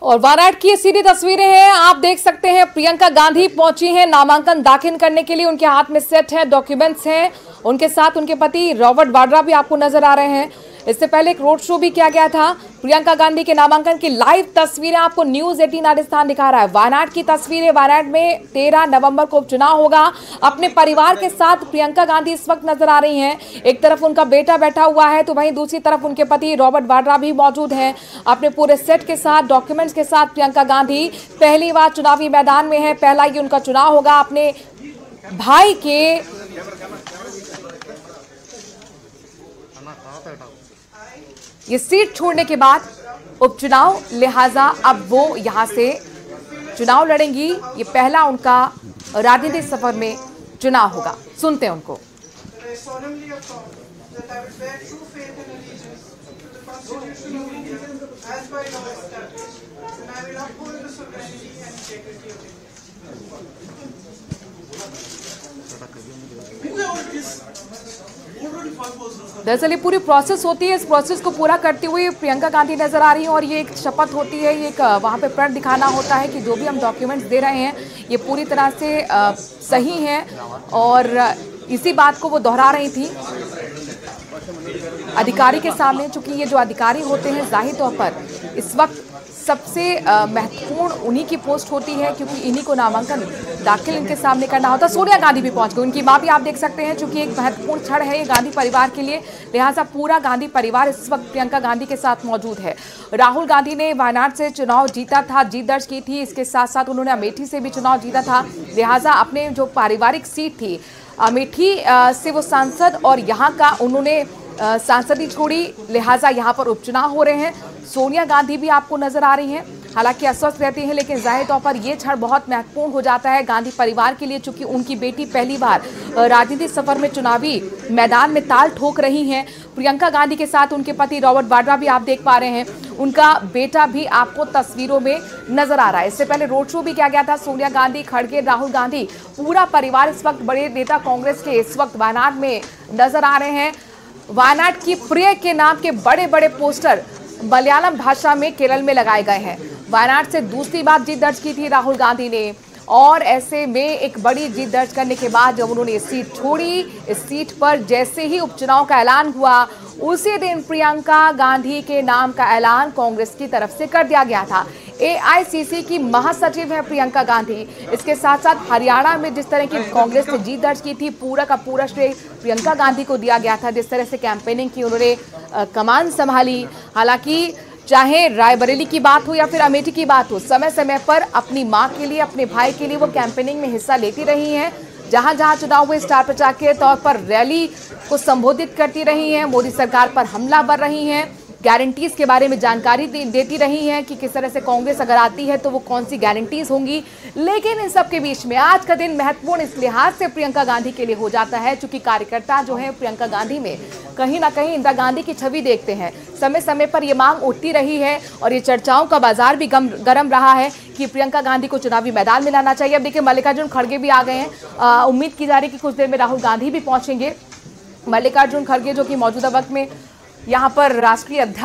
और वाराणसी की सीधी तस्वीरें हैं, आप देख सकते हैं। प्रियंका गांधी पहुंची हैं नामांकन दाखिल करने के लिए। उनके हाथ में सेट है, डॉक्यूमेंट्स हैं। उनके साथ उनके पति रॉबर्ट वाड्रा भी आपको नजर आ रहे हैं। इससे पहले एक रोड शो भी किया गया था। प्रियंका गांधी के नामांकन की लाइव तस्वीरें आपको न्यूज 18 राजस्थान दिखा रहा है। वायनाड की तस्वीरें। वायनाड में 13 नवंबर को उपचुनाव होगा। अपने परिवार के साथ प्रियंका गांधी इस वक्त नजर आ रही हैं। एक तरफ उनका बेटा बैठा हुआ है तो वहीं दूसरी तरफ उनके पति रॉबर्ट वाड्रा भी मौजूद हैं। अपने पूरे सेट के साथ, डॉक्यूमेंट्स के साथ प्रियंका गांधी पहली बार चुनावी मैदान में है। पहला ये उनका चुनाव होगा अपने भाई के ये सीट छोड़ने के बाद उपचुनाव, लिहाजा अब वो यहां से चुनाव लड़ेंगी। ये पहला उनका राजनीतिक सफर में चुनाव होगा। सुनते हैं उनको। दरअसल ये पूरी प्रोसेस होती है। इस प्रोसेस को पूरा करते हुए प्रियंका गांधी नजर आ रही है और ये एक शपथ होती है। ये एक वहाँ पे प्रण दिखाना होता है कि जो भी हम डॉक्यूमेंट्स दे रहे हैं ये पूरी तरह से सही है। और इसी बात को वो दोहरा रही थी अधिकारी के सामने। चूंकि ये जो अधिकारी होते हैं जाहिर तौर पर इस वक्त सबसे महत्वपूर्ण उन्हीं की पोस्ट होती है, क्योंकि इन्हीं को नामांकन दाखिल इनके सामने करना होता है। सोनिया गांधी भी पहुंच गई। उनकी मां भी आप देख सकते हैं। चूंकि एक महत्वपूर्ण क्षण है ये गांधी परिवार के लिए, लिहाजा पूरा गांधी परिवार इस वक्त प्रियंका गांधी के साथ मौजूद है। राहुल गांधी ने वायनाड से चुनाव जीता था, जीत दर्ज की थी। इसके साथ साथ उन्होंने अमेठी से भी चुनाव जीता था। लिहाजा अपने जो पारिवारिक सीट थी अमेठी से वो सांसद और यहाँ का उन्होंने सांसदी छोड़ी, लिहाजा यहाँ पर उपचुनाव हो रहे हैं। सोनिया गांधी भी आपको नजर आ रही हैं, हालांकि अस्वस्थ रहती हैं, लेकिन जाहिर तौर पर यह क्षण बहुत महत्वपूर्ण हो जाता है गांधी परिवार के लिए, चूंकि उनकी बेटी पहली बार राजनीतिक सफर में चुनावी मैदान में ताल ठोक रही हैं। प्रियंका गांधी के साथ उनके पति रॉबर्ट वाड्रा भी आप देख पा रहे हैं। उनका बेटा भी आपको तस्वीरों में नजर आ रहा है। इससे पहले रोड शो भी किया गया था। सोनिया गांधी, खड़गे, राहुल गांधी, पूरा परिवार इस वक्त, बड़े नेता कांग्रेस के इस वक्त वायनाड में नजर आ रहे हैं। वायनाड की प्रिय के नाम के बड़े बड़े पोस्टर मलयालम भाषा में केरल में लगाए गए हैं। वायनाड से दूसरी बार जीत दर्ज की थी राहुल गांधी ने, और ऐसे में एक बड़ी जीत दर्ज करने के बाद जब उन्होंने सीट छोड़ी, इस सीट पर जैसे ही उपचुनाव का ऐलान हुआ उसी दिन प्रियंका गांधी के नाम का ऐलान कांग्रेस की तरफ से कर दिया गया था। एआईसीसी की महासचिव है प्रियंका गांधी। इसके साथ साथ हरियाणा में जिस तरह की कांग्रेस ने जीत दर्ज की थी, पूरा का पूरा श्रेय प्रियंका गांधी को दिया गया था। जिस तरह से कैंपेनिंग की उन्होंने कमान संभाली, हालांकि चाहे रायबरेली की बात हो या फिर अमेठी की बात हो, समय समय पर अपनी मां के लिए, अपने भाई के लिए वो कैंपेनिंग में हिस्सा लेती रही हैं। जहां जहां चुनाव हुए स्टार प्रचारक के तौर पर रैली को संबोधित करती रही हैं, मोदी सरकार पर हमलावर रही हैं, गारंटीज के बारे में जानकारी देती रही हैं कि किस तरह से कांग्रेस अगर आती है तो वो कौन सी गारंटीज होंगी। लेकिन इन सब के बीच में आज का दिन महत्वपूर्ण इस लिहाज से प्रियंका गांधी के लिए हो जाता है, चूंकि कार्यकर्ता जो है प्रियंका गांधी में कहीं ना कहीं इंदिरा गांधी की छवि देखते हैं। समय समय पर ये मांग उठती रही है और ये चर्चाओं का बाजार भी गर्म रहा है कि प्रियंका गांधी को चुनावी मैदान में लाना चाहिए। अब देखिए मल्लिकार्जुन खड़गे भी आ गए हैं। उम्मीद की जा रही है कि कुछ देर में राहुल गांधी भी पहुंचेंगे। मल्लिकार्जुन खड़गे जो कि मौजूदा वक्त में यहाँ पर राष्ट्रीय अध्यक्ष